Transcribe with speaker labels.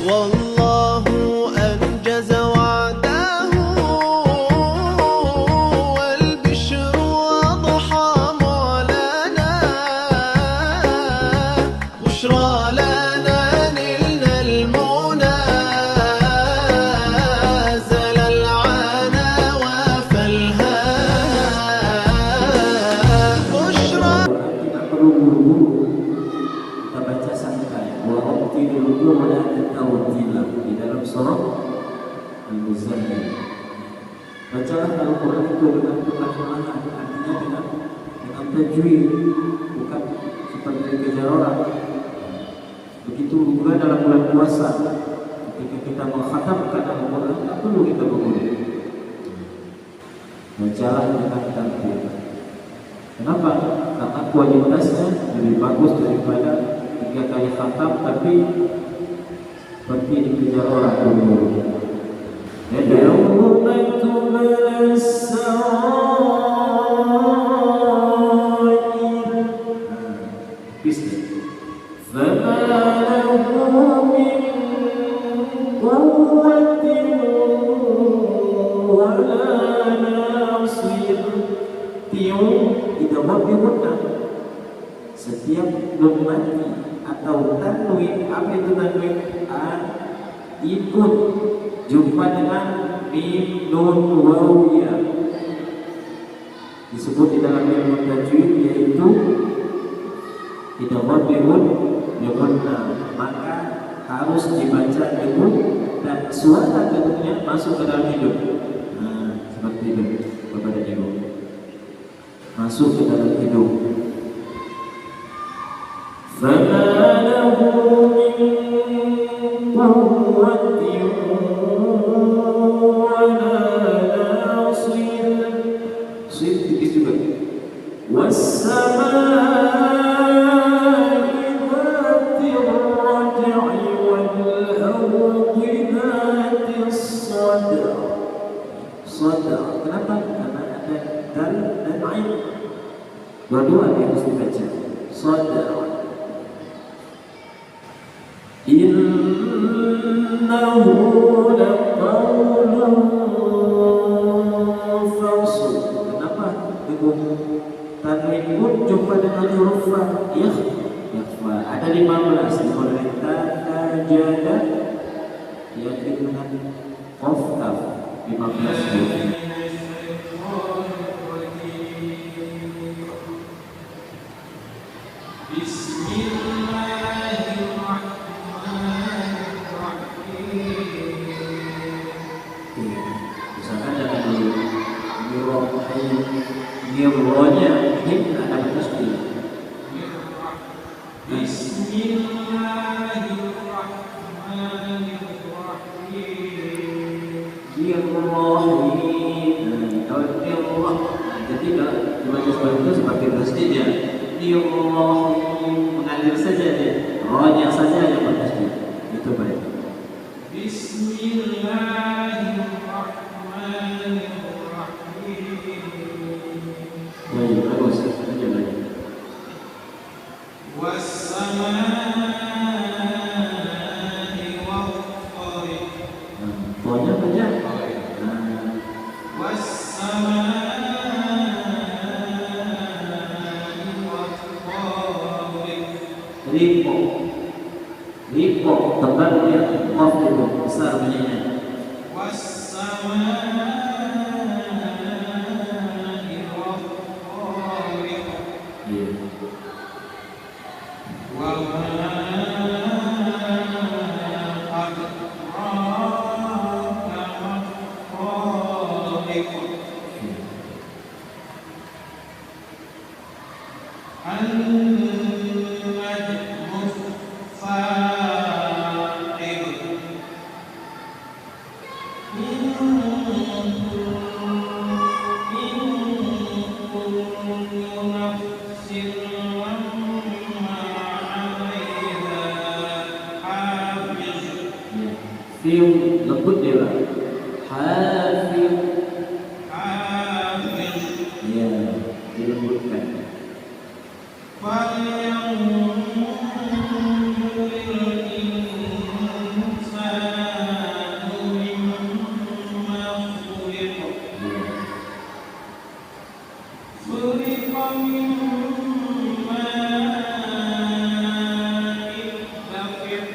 Speaker 1: والله أنجز وعده والبشر أضحى معلنا بشرى لنا نلنا المنى زل العنا وفالها بشرى.
Speaker 2: Tidak perlu buru-buru, kita baca santai. Warattilil Qur'ana tartila di dalam surah Al-Muzammil. Bacalah Al-Quran itu dengan perlahan, artinya dengan tajwid, bukan seperti kejar orang. Begitu juga dalam bulan puasa, ketika kita mengkhatamkan Al-Quran, tak perlu kita buru-buru. Bacalah dengan tertib. Kenapa? Karena kualitasnya lebih bagus daripada 3 kali khatam tapi seperti dikejar orang dulu. Setiap mati atau tanwin, apa itu tanwin? Ikut jumpa dengan mim nun waw ya, disebut di dalam ilmu tajwid, yaitu idgham bi gunna, maka harus dibaca dulu dan suara kedua masuk ke dalam hidung. Seperti itu Bapak dan Ibu, masuk ke dalam hidung. فما له من قوة ولا ناصر. صدق juga. والسماء ذات الرجع والأرض ذات الصدع. صدع, kenapa? Karena ada dal dan ain, dua-dua yang harus dibaca. صدع. Innahu laqawlun fasl. Kenapa? Dengan tanwin pun jumpa dengan huruf fa. Yakhfa. Ada 15 di pemerintah najada yang dengan qaf kaf 15 huruf. Nirronya ini ada tasbih. Bismillahirrahmanirrahim. Jadi kalau dibaca seperti itu seperti tasbihnya. Nirrohim, mengalir saja dia. Rohnya saja yang bertasbih. Itu baik. Bismillahirrahmanirrahim. Bagus, aja lagi. Wassama'i wath-thariq. Pokoknya baca. Wassama'i wath-thariq. Ripo, tebal dia, qaf itu besar bunyinya. Wassama'i lembut dia lah. Hafiz. Ya, dilembutkan.
Speaker 3: من ماء دافق